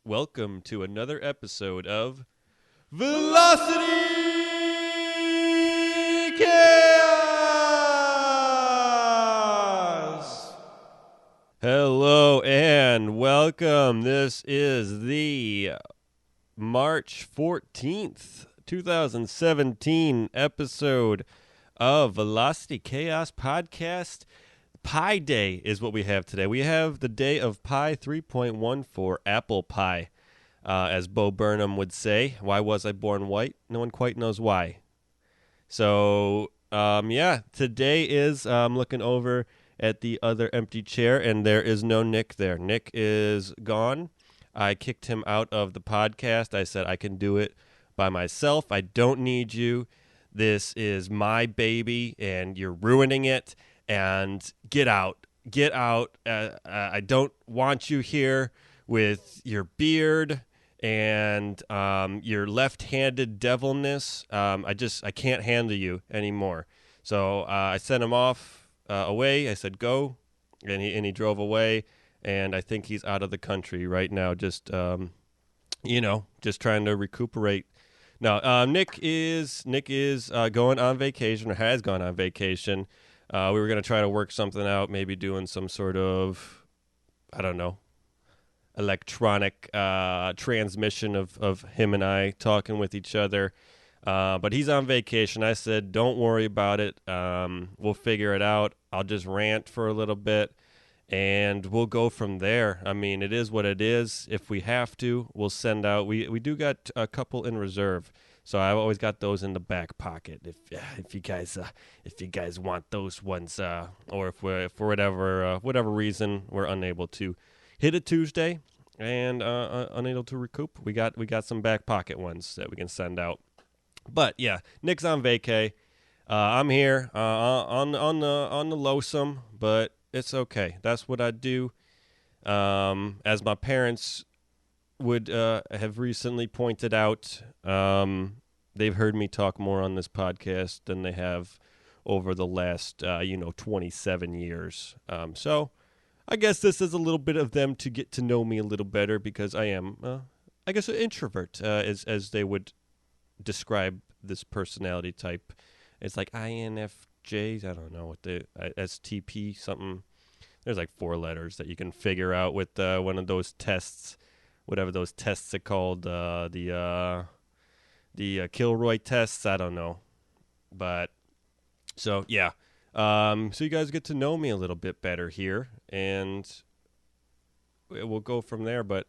welcome to another episode of Velocity Chaos! Hello and welcome. This is the March 14th, 2017 episode of Velocity Chaos Podcast. Pi Day is what we have today. We have the day of Pi 3.14, apple pie, as Bo Burnham would say. Why was I born white? No one quite knows why. So, today is looking over at the other empty chair, and there is no Nick there. Nick is gone. I kicked him out of the podcast. I said I can do it by myself. I don't need you. This is my baby, and you're ruining it. And get out. I don't want you here with your beard and your left-handed devilness. I can't handle you anymore. So I sent him off away. I said go, and he drove away. And I think he's out of the country right now, just trying to recuperate. Now Nick is going on vacation, or has gone on vacation. We were going to try to work something out, maybe doing some sort of, electronic transmission of him and I talking with each other. But he's on vacation. I said, don't worry about it. We'll figure it out. I'll just rant for a little bit, and we'll go from there. I mean, it is what it is. If we have to, we'll send out. We do got a couple in reserve. So I've always got those in the back pocket. If you guys want those ones, or if we're, for whatever reason we're unable to hit a Tuesday and unable to recoup, we got some back pocket ones that we can send out. But yeah, Nick's on vacay. I'm here on the lowsome, but it's okay. That's what I do. As my parents would have recently pointed out, they've heard me talk more on this podcast than they have over the last 27 years. So I guess this is a little bit of them to get to know me a little better, because I am an introvert, as they would describe this personality type. It's like INFJs, I don't know what the STP something. There's like 4 letters that you can figure out with one of those tests. Whatever those tests are called, the Kilroy tests, I don't know. But, so, yeah. So you guys get to know me a little bit better here, and we'll go from there. But,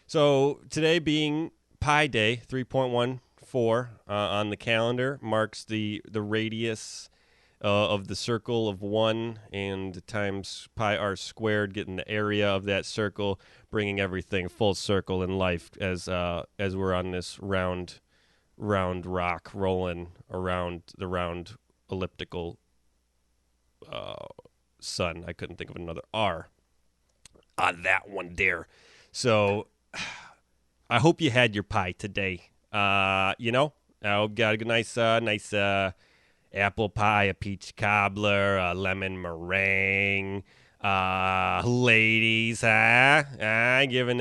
so, today being Pi Day, 3.14 on the calendar, marks the radius of the circle of 1 and times pi r squared, getting the area of that circle, bringing everything full circle in life as we're on this round rock rolling around the round elliptical sun. I couldn't think of another R on that one there. So I hope you had your pie today. I got a nice apple pie, a peach cobbler, a lemon meringue. Ladies, giving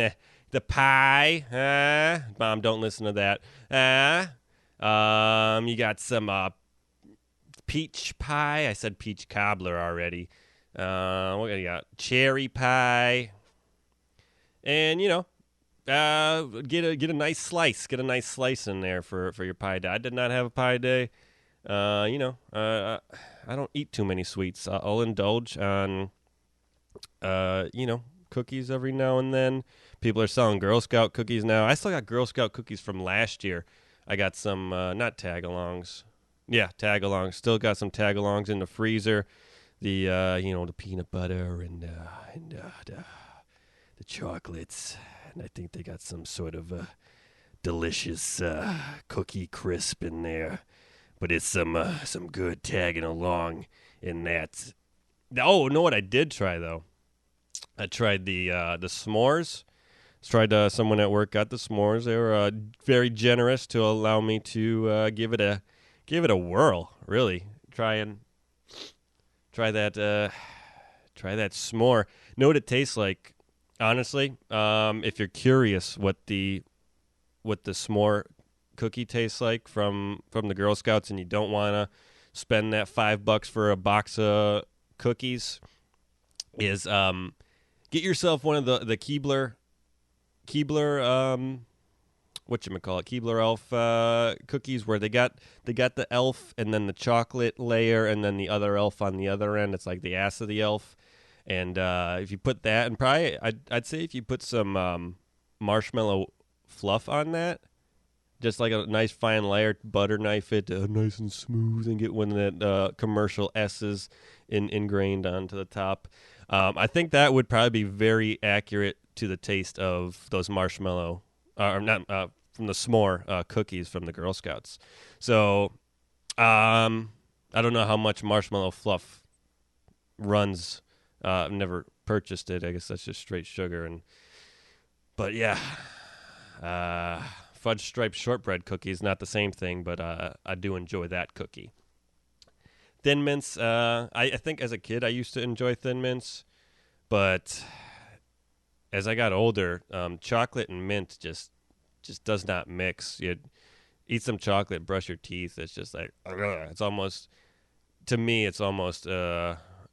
the pie, Mom, don't listen to that. You got some peach pie. I said peach cobbler already. What do you got? Cherry pie. And, get a nice slice. Get a nice slice in there for your pie day. I did not have a pie day. I don't eat too many sweets. I'll indulge on, cookies every now and then. People are selling Girl Scout cookies now. I still got Girl Scout cookies from last year. I got some, not tag-alongs. Yeah, tag-alongs. Still got some tag-alongs in the freezer. The, the peanut butter and the chocolates. And I think they got some sort of delicious cookie crisp in there. But it's some good tagging along in that. Oh, know what I did try, though? I tried the s'mores. Someone at work got the s'mores. They were very generous to allow me to give it a whirl. Really, try that s'more. Know what it tastes like? Honestly, if you're curious what the s'more cookie tastes like from the Girl Scouts, and you don't want to spend that $5 for a box of cookies, is get yourself one of the Keebler whatchamacallit, Keebler Elf cookies, where they got the elf and then the chocolate layer and then the other elf on the other end. It's like the ass of the elf. And if you put that, and probably I'd say if you put some marshmallow fluff on that, just like a nice fine layer, butter knife it nice and smooth, and get one of that commercial S's ingrained onto the top. I think that would probably be very accurate to the taste of those marshmallow, or not from the s'more cookies from the Girl Scouts. So I don't know how much marshmallow fluff runs. I've never purchased it. I guess that's just straight sugar. But yeah, fudge striped shortbread cookies, not the same thing, but I do enjoy that cookie. Thin Mints, I think as a kid I used to enjoy Thin Mints, but as I got older, chocolate and mint just does not mix. You eat some chocolate, brush your teeth. It's just like, it's almost, to me, it's almost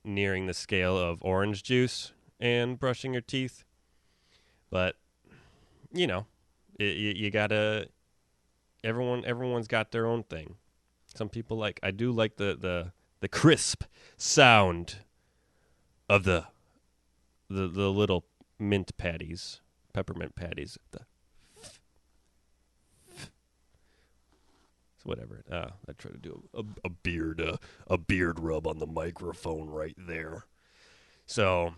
nearing the scale of orange juice and brushing your teeth. But, you know, you gotta, everyone's got their own thing. Some people I do like the crisp sound of the little mint patties, peppermint patties. Whatever. I try to do a beard rub on the microphone right there. So,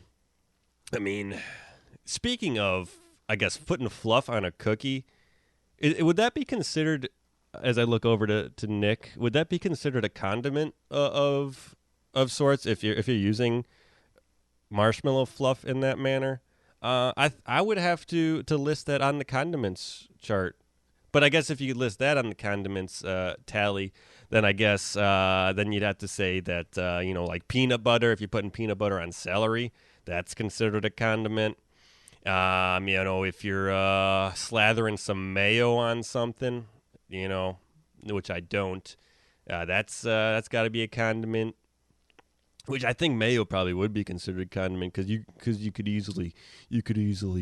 I mean, speaking of, I guess, putting fluff on a cookie, would that be considered, as I look over to Nick, would that be considered a condiment of sorts if you're using marshmallow fluff in that manner? I would have to list that on the condiments chart. But I guess if you list that on the condiments tally, then I guess then you'd have to say that, like peanut butter, if you're putting peanut butter on celery, that's considered a condiment. If you're slathering some mayo on something, which I don't, that's got to be a condiment. Which I think mayo probably would be considered a condiment, because you could easily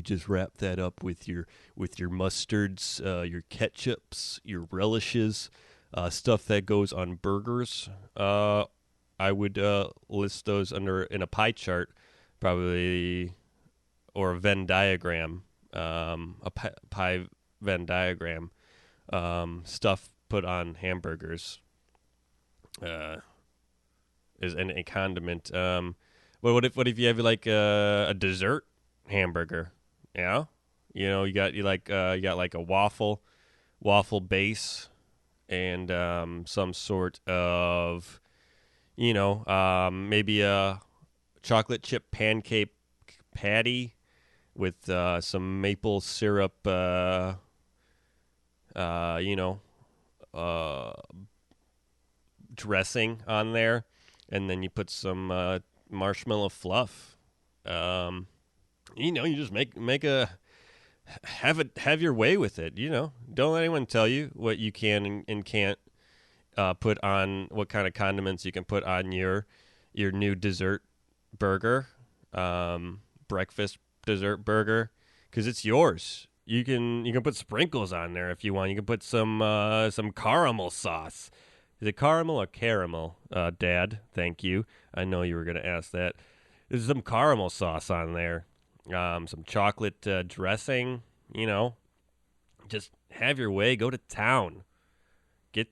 just wrap that up with your mustards, your ketchups, your relishes, stuff that goes on burgers. I would list those in a pie chart, probably, or a Venn diagram, a pie Venn diagram, stuff put on hamburgers. Is a condiment. What if you have like a dessert hamburger? Yeah, you got like a waffle base, and some sort of maybe a chocolate chip pancake patty with some maple syrup. Dressing on there. And then you put some marshmallow fluff. You just have your way with it. Don't let anyone tell you what you can and can't put on, what kind of condiments you can put on your new dessert burger, breakfast dessert burger, because it's yours. You can put sprinkles on there if you want. You can put some caramel sauce. Is it caramel or caramel, Dad? Thank you. I know you were going to ask that. There's some caramel sauce on there. Some chocolate dressing, Just have your way. Go to town. Get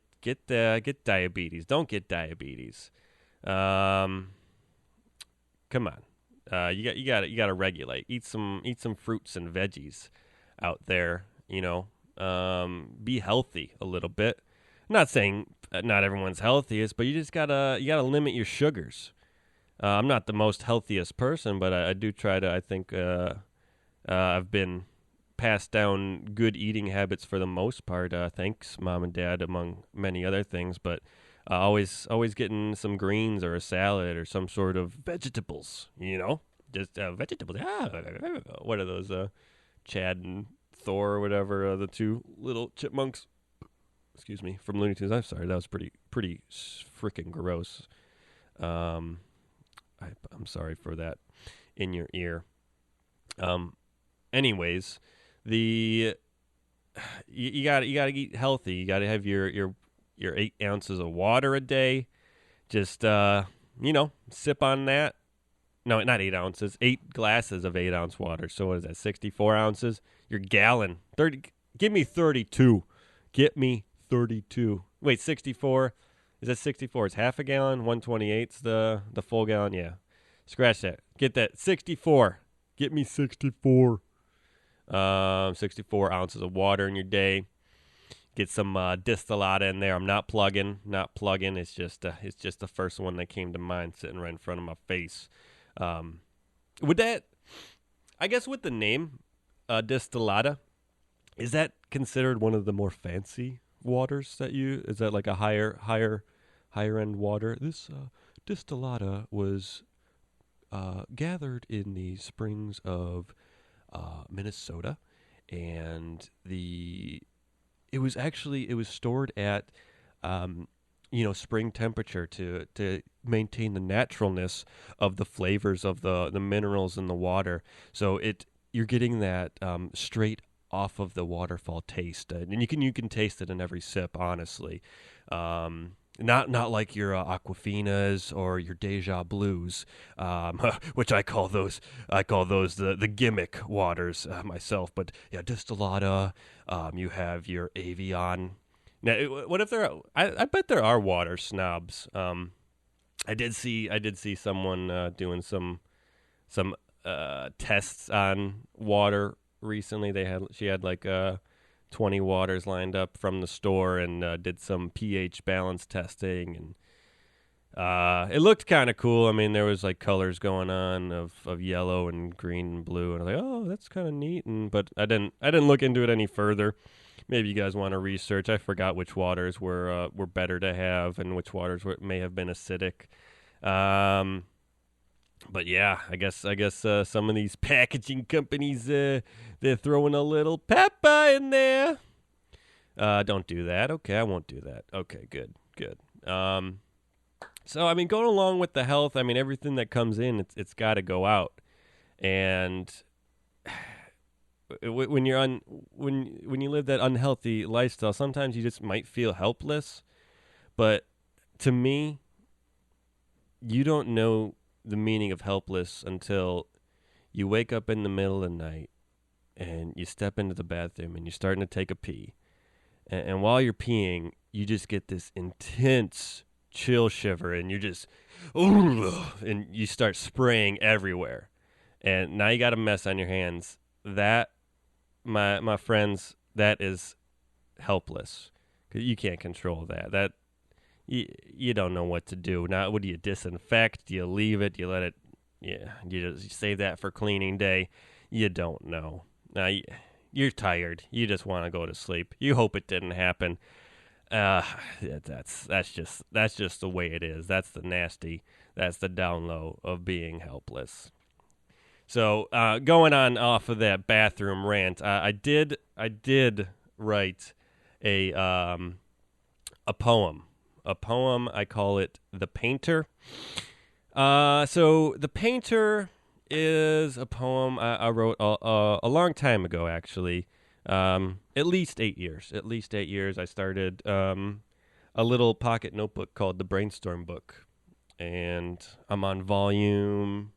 diabetes. Don't get diabetes. Come on. You got to regulate. Eat some fruits and veggies out there, Be healthy a little bit. I'm not saying not everyone's healthiest, but you just gotta limit your sugars. I'm not the most healthiest person, but I do try to. I think I've been passed down good eating habits for the most part. Thanks, Mom and Dad, among many other things. But always getting some greens or a salad or some sort of vegetables. just vegetables. What are those? Chad and Thor or whatever, the two little chipmunks. Excuse me, from Looney Tunes. I'm sorry, that was pretty freaking gross. I'm sorry for that in your ear. Anyways, you gotta eat healthy. You gotta have your 8 ounces of water a day. Just sip on that. No, not 8 ounces. 8 glasses of 8-ounce water. So what is that? 64 ounces. Your gallon. 30. Give me 32. Get me 32. Wait, 64. Is that 64? It's half a gallon. 128's the full gallon. Yeah. Scratch that. Get that 64. Get me 64. 64 ounces of water in your day. Get some distillata in there. I'm not plugging. It's just the first one that came to mind, sitting right in front of my face. Would that? I guess with the name, distillata, is that considered one of the more fancy waters that you? Is that like a higher end water? This distillata was gathered in the springs of Minnesota, and it was stored at spring temperature to maintain the naturalness of the flavors of the minerals in the water. So you're getting that straight off of the waterfall taste, and you can taste it in every sip. Honestly, not like your Aquafinas or your Deja Blues, which I call those the gimmick waters myself. But yeah, distillata. You have your Avion. Now, what if there are? I bet there are water snobs. I did see someone doing some tests on water recently. She had like 20 waters lined up from the store and did some pH balance testing, and it looked kind of cool. I mean, there was like colors going on of yellow and green and blue, and I was like, oh, that's kind of neat. But I didn't look into it any further. Maybe you guys want to research. I forgot which waters were better to have and which waters may have been acidic. But yeah, I guess some of these packaging companies they're throwing a little pepper in there. Don't do that. Okay, I won't do that. Okay, good. So I mean, going along with the health, I mean, everything that comes in, it's got to go out, and when you're when you live that unhealthy lifestyle, sometimes you just might feel helpless. But to me, you don't know the meaning of helpless until you wake up in the middle of the night and you step into the bathroom and you're starting to take a pee. And while you're peeing, you just get this intense chill shiver, and you're just, and you start spraying everywhere. And now you got a mess on your hands. That, my friends, that is helpless. 'Cause you can't control that. You don't know what to do. Now, what do you disinfect? Do you leave it? Do you let it? Yeah, you just save that for cleaning day. You don't know. Now, you're tired. You just want to go to sleep. You hope it didn't happen. That's just the way it is. That's the down low of being helpless. So going on off of that bathroom rant, I did write a poem. A poem. I call it "The Painter." So "The Painter" is a poem I wrote a long time ago, actually. At least 8 years. At least 8 years. I started a little pocket notebook called the Brainstorm Book, and I'm on volume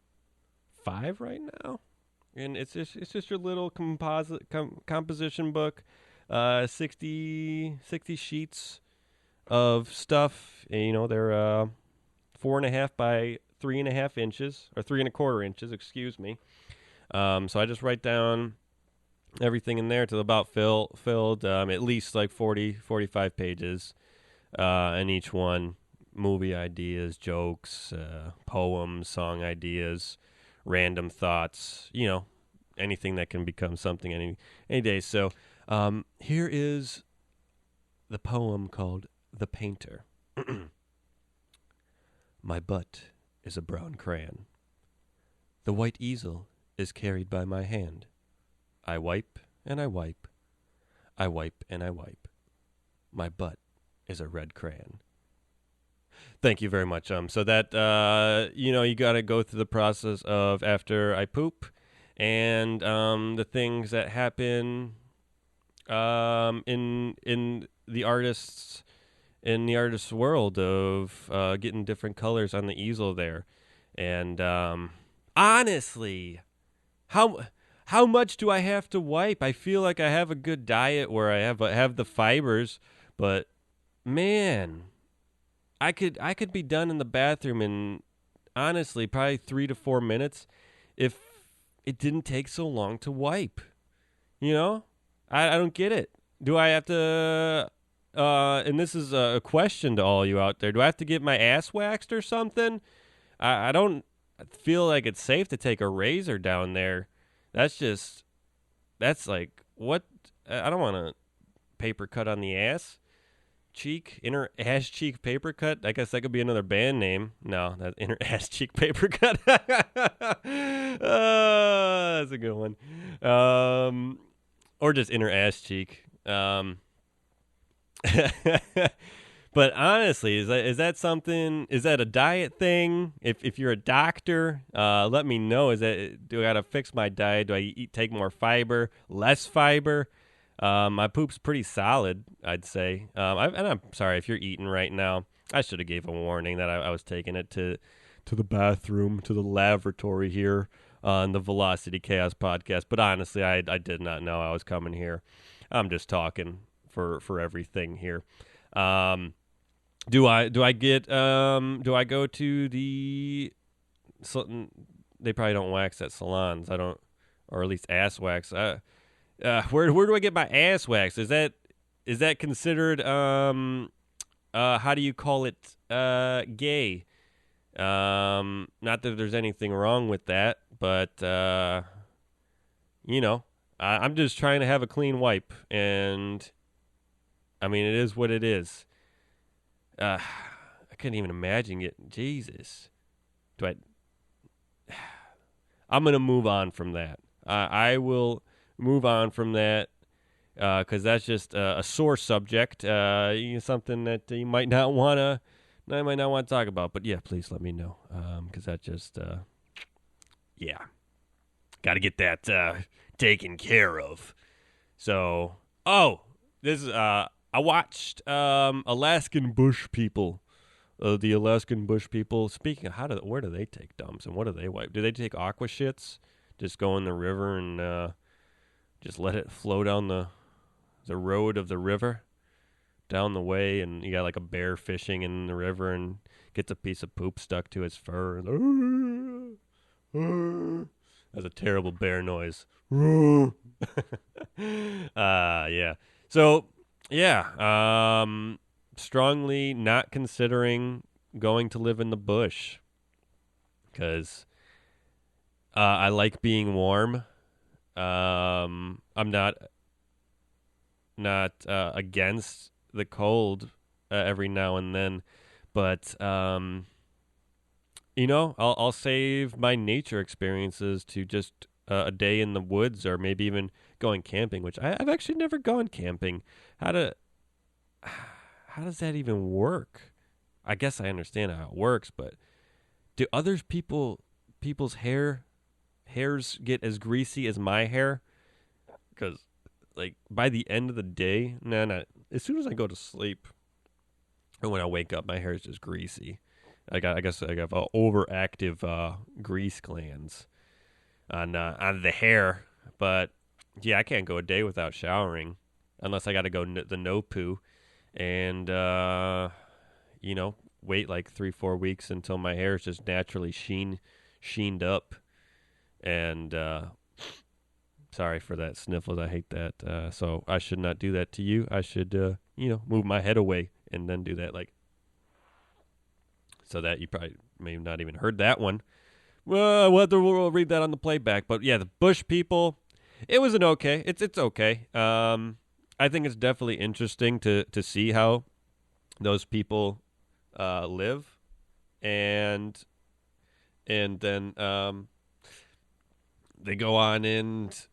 5 right now. And it's just your little composition book, 60 sheets of stuff. And, they're 4.5 by 3.5 inches, or 3.25 inches, excuse me. So I just write down everything in there till about filled at least like 45 pages in each one. Movie ideas, jokes, poems, song ideas, random thoughts, anything that can become something any day. So here is the poem called "The Painter." My butt is a brown crayon. The white easel is carried by my hand. I wipe and I wipe. I wipe and I wipe. My butt is a red crayon. Thank you very much. So that you got to go through the process of after I poop, and the things that happen in the artist's world of getting different colors on the easel there, and honestly, how much do I have to wipe? I feel like I have a good diet where I have the fibers, but man, I could be done in the bathroom in honestly probably 3 to 4 minutes if it didn't take so long to wipe. You know, I don't get it. Do I have to? And this is a question to all you out there. Do I have to get my ass waxed or something? I don't feel like it's safe to take a razor down there. That's like, what? I don't want a paper cut on the ass cheek, inner ass cheek paper cut. I guess that could be another band name. No, that's inner ass cheek paper cut. That's a good one. Or just inner ass cheek. But honestly, is that something? Is that a diet thing? If you're a doctor, let me know. Do I gotta fix my diet? Do I take more fiber, less fiber? My poop's pretty solid, I'd say. And I'm sorry if you're eating right now. I should have gave a warning that I was taking it to the bathroom, to the lavatory here on the Velocity Chaos podcast. But honestly, I did not know I was coming here. I'm just talking for everything here. Do I go to the? They probably don't wax at salons. I don't, or at least ass wax. Where do I get my ass wax? Is that considered how do you call it, gay? Not that there's anything wrong with that, but I'm just trying to have a clean wipe, and I mean, it is what it is. I couldn't even imagine it. Jesus. I'm going to move on from that. I will move on from that because that's just a sore subject, something that you might not want to talk about. But yeah, please let me know because that just, got to get that taken care of. So, this is I watched Alaskan Bush People. The Alaskan Bush People. Speaking of, where do they take dumps and what do they wipe? Do they take aqua shits? Just go in the river and just let it flow down the road of the river, down the way, and you got like a bear fishing in the river and gets a piece of poop stuck to his fur. That's a terrible bear noise. Yeah. So. Yeah, strongly not considering going to live in the bush because I like being warm. I'm not against the cold every now and then, but I'll save my nature experiences to just a day in the woods or maybe even going camping, which I've actually never gone camping. How does that even work? I guess I understand how it works, but do others people's hairs get as greasy as my hair? Because like by the end of the day, as soon as I go to sleep and when I wake up, my hair is just greasy. I guess I have overactive grease glands on the hair, but yeah, I can't go a day without showering unless I got to go the no poo and wait like 3-4 weeks until my hair is just naturally sheened up. And sorry for that sniffles. I hate that. So I should not do that to you. I should move my head away and then do that, like, so that you probably may have not even heard that one. Well, we'll read that on the playback. But yeah, the Bush People, it was okay. It's okay. I think it's definitely interesting to see how those people live, and then they go on and,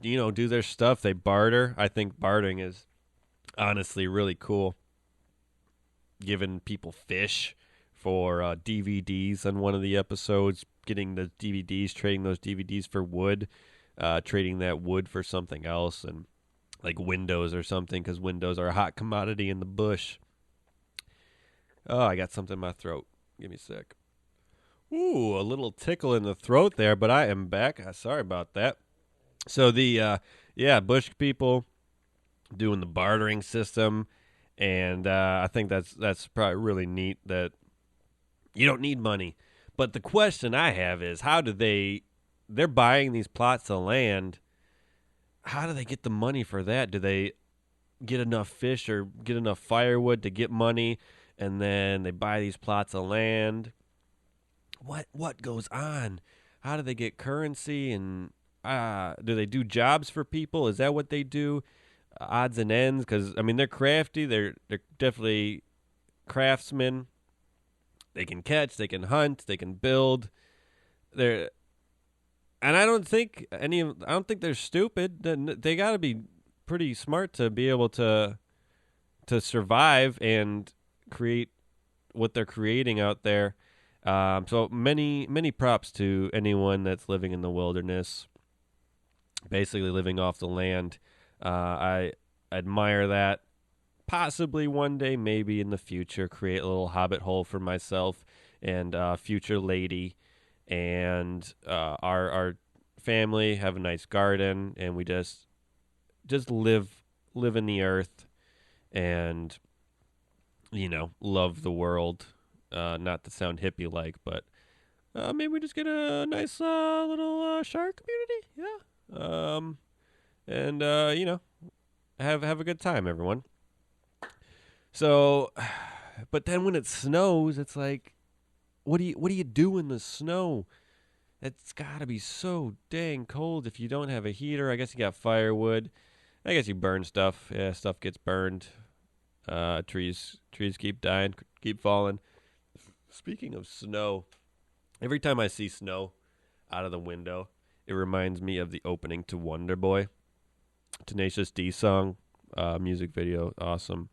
do their stuff. They barter. I think bartering is honestly really cool. Giving people fish for DVDs on one of the episodes, getting the DVDs, trading those DVDs for wood, trading that wood for something else, and like windows or something, because windows are a hot commodity in the bush. Oh, I got something in my throat. Give me a sec. Ooh, a little tickle in the throat there, but I am back. Sorry about that. So bush people doing the bartering system, and I think that's probably really neat that you don't need money. But the question I have is, how do they're buying these plots of land, how do they get the money for that? Do they get enough fish or get enough firewood to get money, and then they buy these plots of land? What goes on? How do they get currency, and do they do jobs for people? Is that what they do? Odds and ends, because I mean they're crafty. They're definitely craftsmen. They can catch, they can hunt, they can build. And I don't think they're stupid. They got to be pretty smart to be able to survive and create what they're creating out there. So many props to anyone that's living in the wilderness, basically living off the land. I admire that. Possibly one day, maybe in the future, create a little hobbit hole for myself and future lady, and our family, have a nice garden, and we just live in the earth, and love the world. Not to sound hippie like, but maybe we just get a nice little shark community, yeah. And have a good time, everyone. So, but then when it snows, it's like, what do you do in the snow? It's got to be so dang cold if you don't have a heater. I guess you got firewood. I guess you burn stuff. Yeah, stuff gets burned. Trees keep dying, keep falling. Speaking of snow, every time I see snow out of the window, it reminds me of the opening to Wonderboy. Tenacious D song, music video, awesome.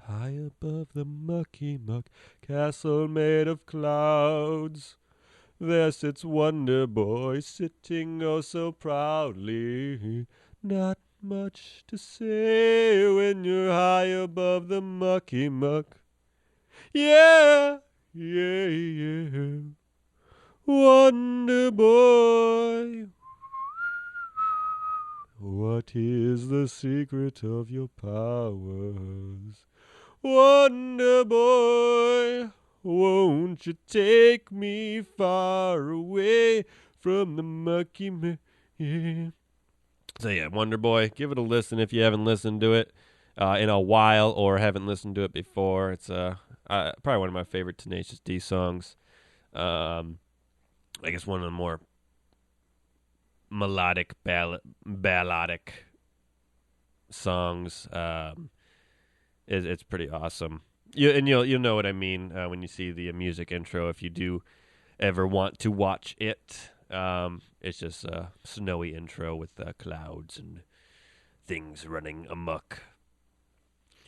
High above the mucky muck, castle made of clouds, there sits Wonderboy, sitting oh so proudly. Not much to say when you're high above the mucky muck. Yeah, yeah, yeah. Wonderboy, what is the secret of your powers? Wonderboy, won't you take me far away from the mucky man? So yeah, Wonderboy, give it a listen if you haven't listened to it in a while or haven't listened to it before. It's probably one of my favorite Tenacious D songs. I guess one of the more melodic, balladic songs. It's pretty awesome. You'll know what I mean when you see the music intro. If you do ever want to watch it, it's just a snowy intro with clouds and things running amok.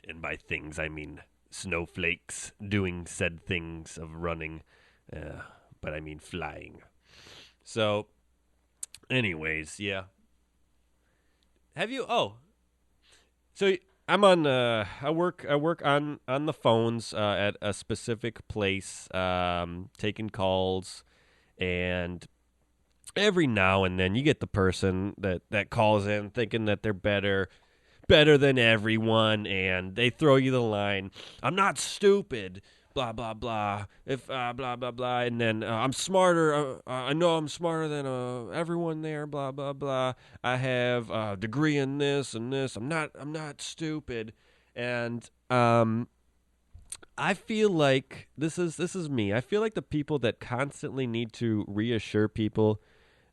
And by things, I mean snowflakes doing said things of running, but I mean flying. So, anyways, yeah. Have you? Oh, so I'm on. I work on the phones at a specific place, taking calls, and every now and then you get the person that calls in thinking that they're better than everyone, and they throw you the line, "I'm not stupid, blah blah blah, if blah blah blah," and then "I'm smarter. I know I'm smarter than everyone there, blah blah blah. I have a degree in this and this. I'm not stupid." And I feel like this is me. I feel like the people that constantly need to reassure people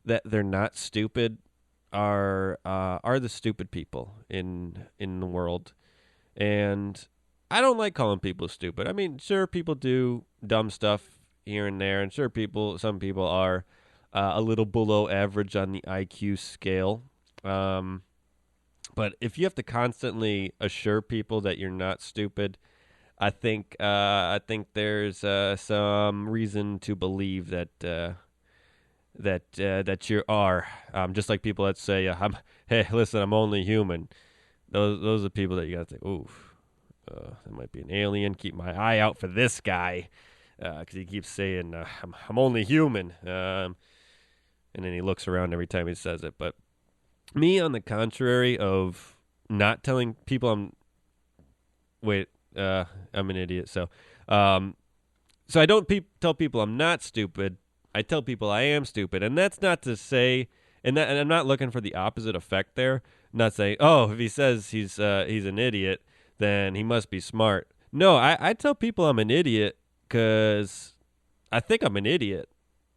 that they're not stupid are the stupid people in the world. And I don't like calling people stupid. I mean, sure, people do dumb stuff here and there, and sure, some people are a little below average on the IQ scale. But if you have to constantly assure people that you're not stupid, I think there's some reason to believe that you are. Just like people that say, "Hey, listen, I'm only human." Those are people that you gotta think, "Oof, that might be an alien. Keep my eye out for this guy, because he keeps saying I'm only human." And then he looks around every time he says it. But me, on the contrary, of not telling people I'm an idiot. So I don't tell people I'm not stupid. I tell people I am stupid, and that's not to say, and I'm not looking for the opposite effect there. I'm not saying, oh, if he says he's an idiot, then he must be smart. No, I tell people I'm an idiot because I think I'm an idiot.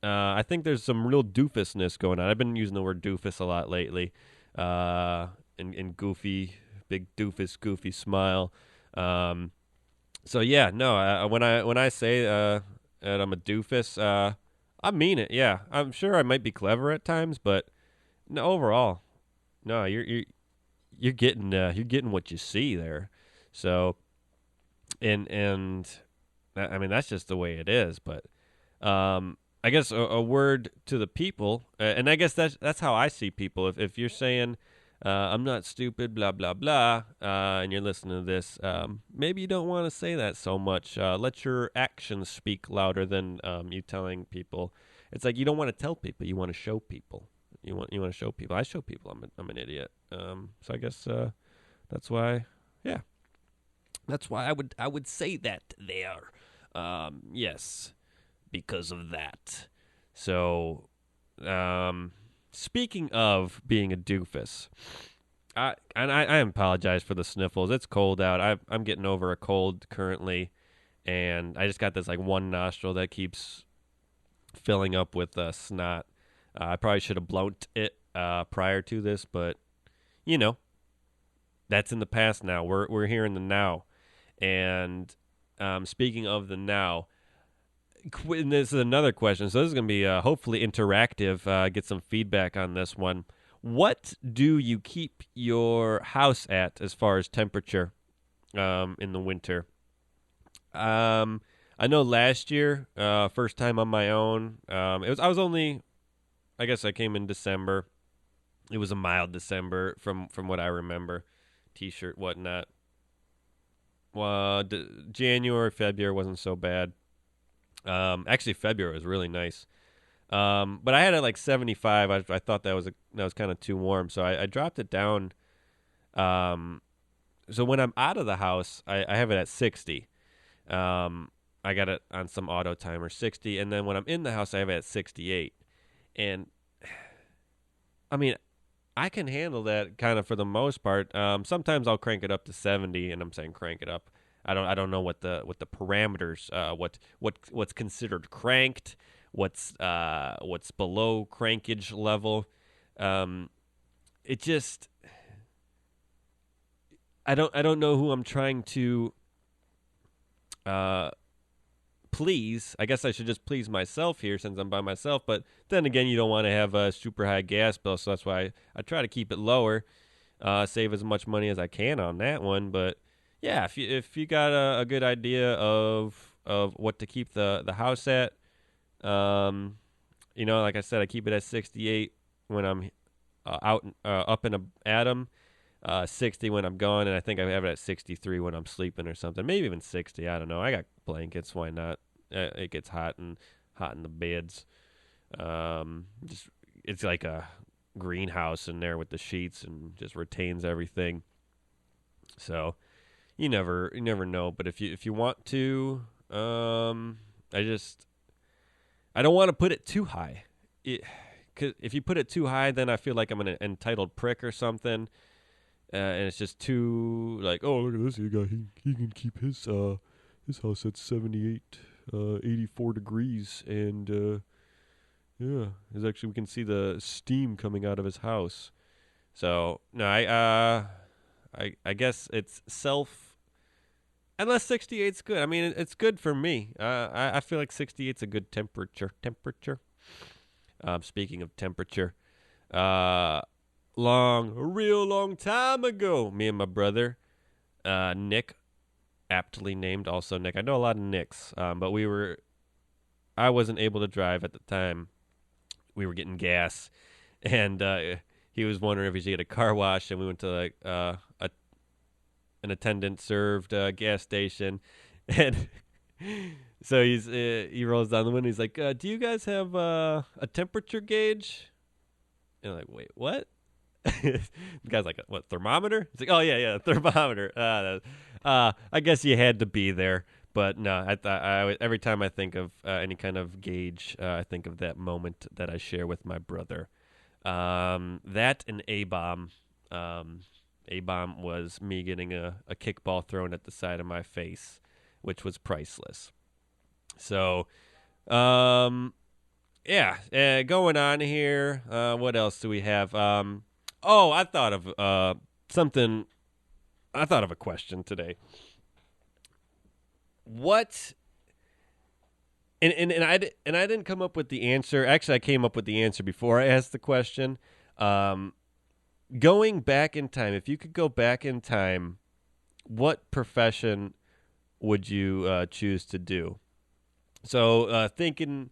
I think there's some real doofusness going on. I've been using the word doofus a lot lately, and goofy, big doofus, goofy smile. So yeah, no. When I say that I'm a doofus, I mean it. Yeah, I'm sure I might be clever at times, but no, overall, no. You're getting what you see there. So, and I mean that's just the way it is. But I guess a word to the people, and I guess that's how I see people. If you're saying I'm not stupid, blah blah blah, and you're listening to this, maybe you don't want to say that so much. Let your actions speak louder than you telling people. It's like you don't want to tell people; you want to show people. You want to show people. I show people I'm an idiot. So I guess that's why. Yeah, that's why I would say that there. Yes, because of that. So, speaking of being a doofus, I apologize for the sniffles. It's cold out. I'm getting over a cold currently, and I just got this like one nostril that keeps filling up with snot. I probably should have blown it prior to this, but you know that's in the past now. We're here in the now, and speaking of the now. And this is another question, so this is going to be hopefully interactive. Get some feedback on this one. What do you keep your house at as far as temperature in the winter? I know last year, first time on my own, I was only, I guess I came in December. It was a mild December from what I remember. T-shirt, whatnot. January, February wasn't so bad. Actually, February was really nice. But I had it like 75. I thought that was kind of too warm, so I dropped it down. So when I'm out of the house, I have it at 60. I got it on some auto timer, 60, and then when I'm in the house, I have it at 68. And I mean, I can handle that kind of for the most part. Sometimes I'll crank it up to 70, and I'm saying crank it up. I don't know what the parameters what's considered cranked, what's below crankage level. It just I don't know who I'm trying to please. I guess I should just please myself here since I'm by myself. But then again, you don't want to have a super high gas bill, so that's why I try to keep it lower, save as much money as I can on that one. But yeah, if you got a good idea of what to keep the house at, like I said, I keep it at 68 when I'm out up in a atom, 60 when I'm gone, and I think I have it at 63 when I'm sleeping or something. Maybe even 60. I don't know. I got blankets. Why not? It gets hot in the beds. Just it's like a greenhouse in there with the sheets and just retains everything. So. You never know, but if you want to, I don't want to put it too high. 'Cause if you put it too high, then I feel like I'm an entitled prick or something, and it's just too like, oh, look at this guy, he can keep his house at 78, 84 degrees, and yeah, we can see the steam coming out of his house. So no, I guess it's unless 68's good. I mean, it's good for me. I feel like 68's a good temperature. Speaking of temperature, a real long time ago, me and my brother, Nick, aptly named also Nick. I know a lot of Nicks, but I wasn't able to drive at the time. We were getting gas, and he was wondering if he should get a car wash, and we went to like an attendant served gas station, and so he rolls down the window. He's like, "Do you guys have a temperature gauge?" And I'm like, "Wait, what?" The guy's like, "What, thermometer?" It's like, "Oh yeah, thermometer." I guess you had to be there, but no. Every time I think of any kind of gauge, I think of that moment that I share with my brother. That and A-bomb. A-bomb was me getting a kickball thrown at the side of my face, which was priceless. So, yeah, going on here. What else do we have? I thought of something. I thought of a question today. What? And I didn't come up with the answer. Actually, I came up with the answer before I asked the question. Going back in time, if you could go back in time, what profession would you choose to do? So thinking,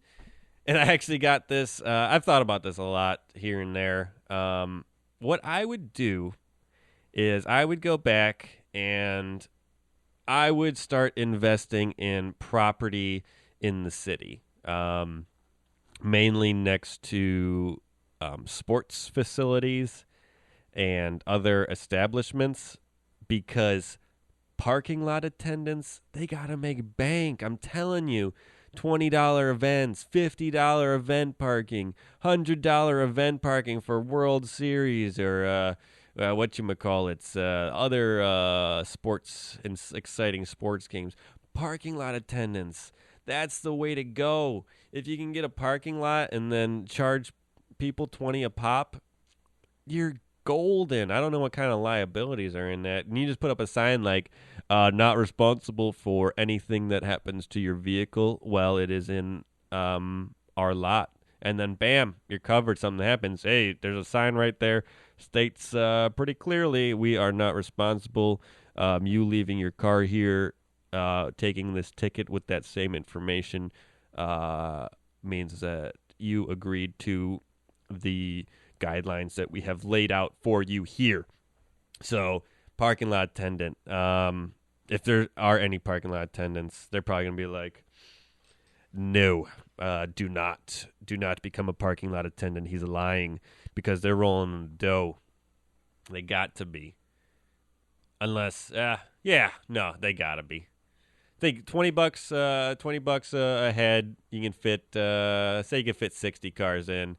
and I actually got this. I've thought about this a lot here and there. What I would do is I would go back and I would start investing in property in the city, mainly next to sports facilities and other establishments, because parking lot attendants, they got to make bank. I'm telling you, $20 events, $50 event parking, $100 event parking for World Series or other sports and exciting sports games. Parking lot attendants, that's the way to go. If you can get a parking lot and then charge people 20 a pop, you're golden. I don't know what kind of liabilities are in that. And you just put up a sign like, not responsible for anything that happens to your vehicle while it is in our lot. And then, bam, you're covered. Something happens. Hey, there's a sign right there. States pretty clearly we are not responsible. You leaving your car here, taking this ticket with that same information means that you agreed to the guidelines that we have laid out for you here. So, parking lot attendant. If there are any parking lot attendants, they're probably gonna be like, "No, do not become a parking lot attendant." He's lying because they're rolling the dough. They got to be, unless, no, they gotta be. Think $20, $20 a head. You can fit, say you can fit 60 cars in.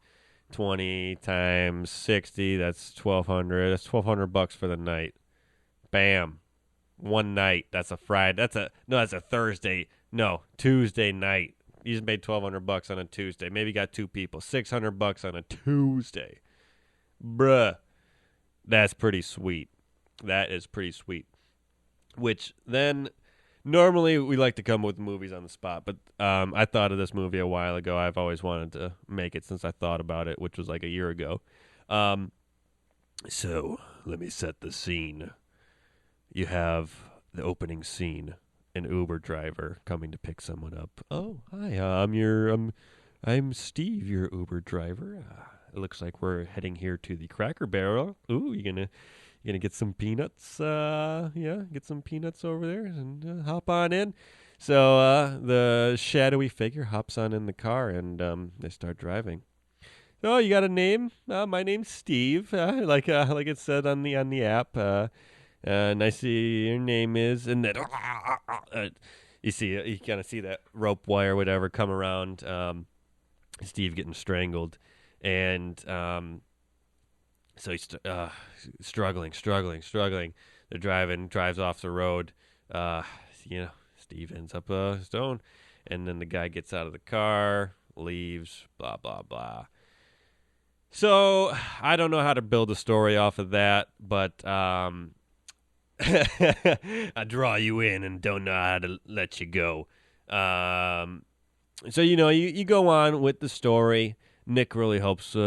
20 times 60, that's 1,200. That's $1,200 for the night. Bam. One night. That's a Friday. That's a Thursday. No, Tuesday night. You just made $1,200 on a Tuesday. Maybe you got two people. $600 on a Tuesday. Bruh. That's pretty sweet. That is pretty sweet. Which then, normally we like to come with movies on the spot, but I thought of this movie a while ago. I've always wanted to make it since I thought about it, which was like a year ago. So let me set the scene. You have the opening scene, an Uber driver coming to pick someone up. Oh, hi, I'm Steve, your Uber driver. It looks like we're heading here to the Cracker Barrel. Ooh, you gonna get some peanuts? Get some peanuts over there and hop on in. So the shadowy figure hops on in the car and they start driving. Oh, you got a name? My name's Steve. Like it said on the app. And I see your name is, and then you kind of see that rope wire, whatever, come around. Steve getting strangled, and so he's struggling. They're drives off the road. Steve ends up stone, and then the guy gets out of the car, leaves, blah blah blah. So I don't know how to build a story off of that, but I draw you in and don't know how to let you go. So you go on with the story. Nick really helps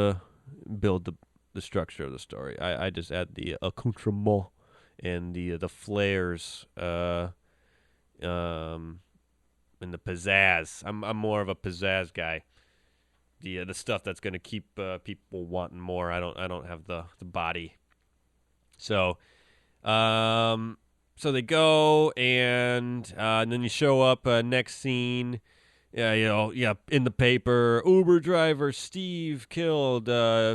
build the structure of the story. I just add the accoutrement and the flares, and the pizzazz. I'm more of a pizzazz guy. The stuff that's gonna keep people wanting more. I don't have the body. So so they go and then you show up next scene. Yeah, in the paper, Uber driver Steve killed,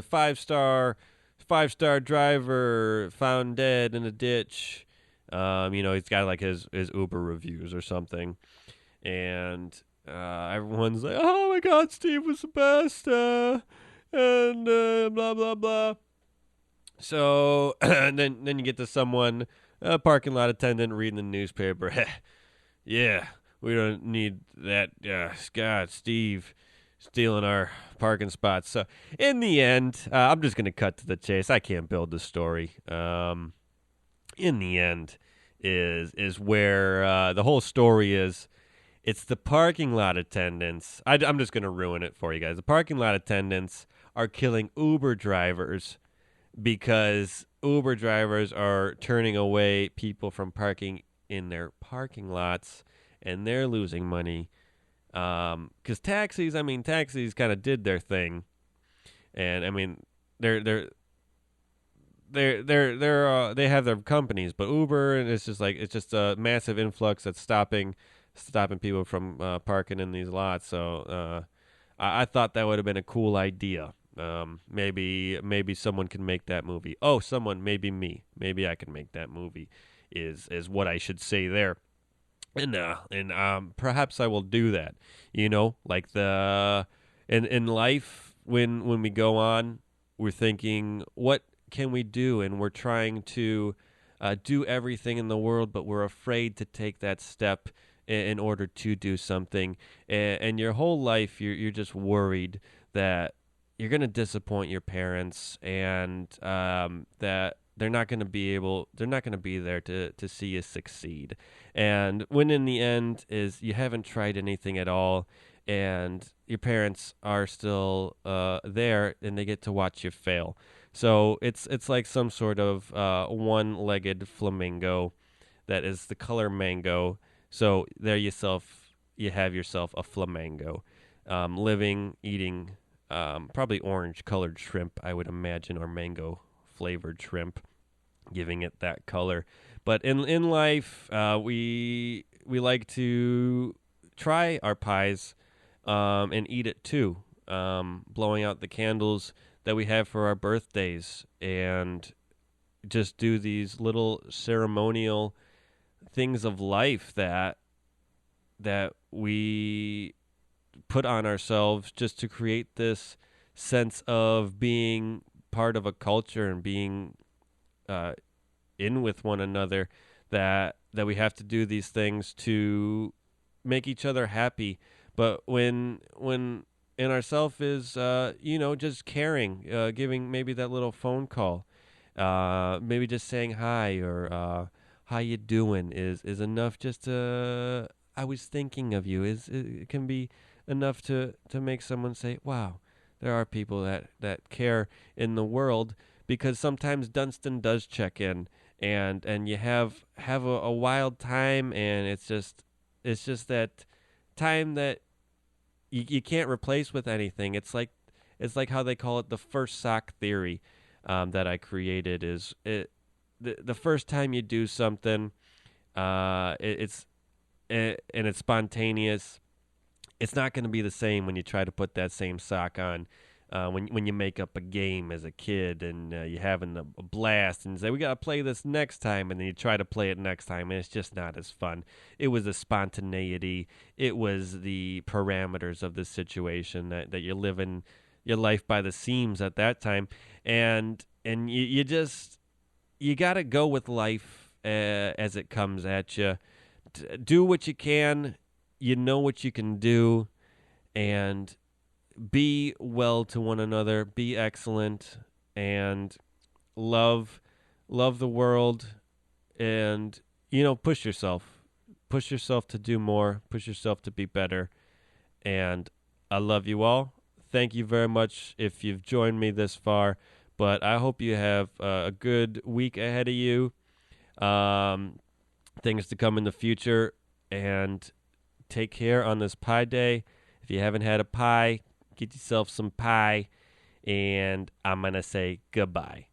five star driver found dead in a ditch. He's got like his Uber reviews or something, and everyone's like, "Oh my God, Steve was the best," and blah blah blah. So and then you get to someone, parking lot attendant reading the newspaper. Yeah, we don't need that. God, Steve stealing our parking spots. So in the end, I'm just gonna cut to the chase. I can't build the story. In the end, is where the whole story is. It's the parking lot attendants. I'm just gonna ruin it for you guys. The parking lot attendants are killing Uber drivers because Uber drivers are turning away people from parking in their parking lots, and they're losing money. Because taxis kind of did their thing, and I mean, they have their companies, but Uber, and it's just a massive influx that's stopping people from parking in these lots. So I thought that would have been a cool idea. Maybe someone can make that movie. Oh, someone, maybe me. Maybe I can make that movie. Is what I should say there. And perhaps I will do that. Like in life, when we go on, we're thinking, what can we do? And we're trying to do everything in the world, but we're afraid to take that step in order to do something. And your whole life, you're just worried that you're going to disappoint your parents, and that they're not going to be there to see you succeed. And when in the end is you haven't tried anything at all, and your parents are still there, and they get to watch you fail. So it's like some sort of one-legged flamingo that is the color mango. So there you have yourself a flamingo, eating probably orange-colored shrimp, I would imagine, or mango-flavored shrimp, giving it that color. But in life, we like to try our pies and eat it too, blowing out the candles that we have for our birthdays, and just do these little ceremonial things of life that we put on ourselves just to create this sense of being part of a culture and being in with one another, that we have to do these things to make each other happy. But when in ourself is just caring, giving maybe that little phone call, maybe just saying hi, or how you doing is enough. Just to, I was thinking of you, it can be enough to make someone say, wow, there are people that care in the world. Because sometimes Dunstan does check in, and you have a wild time, and it's just that time that you can't replace with anything. It's like how they call it the first sock theory, that I created. Is it the first time you do something, it's spontaneous. It's not going to be the same when you try to put that same sock on. When you make up a game as a kid, and you're having a blast, and you say, we got to play this next time, and then you try to play it next time, and it's just not as fun. It was the spontaneity. It was the parameters of the situation that you're living your life by the seams at that time. And you got to go with life as it comes at you. Do what you can. You know what you can do, and be well to one another, be excellent, and love the world, and push yourself to do more, push yourself to be better. And I love you all. thank you very much if you've joined me this far. But I hope you have a good week ahead of you. Things to come in the future. And take care on this Pie Day. If you haven't had a pie, get yourself some pie. And I'm going to say goodbye.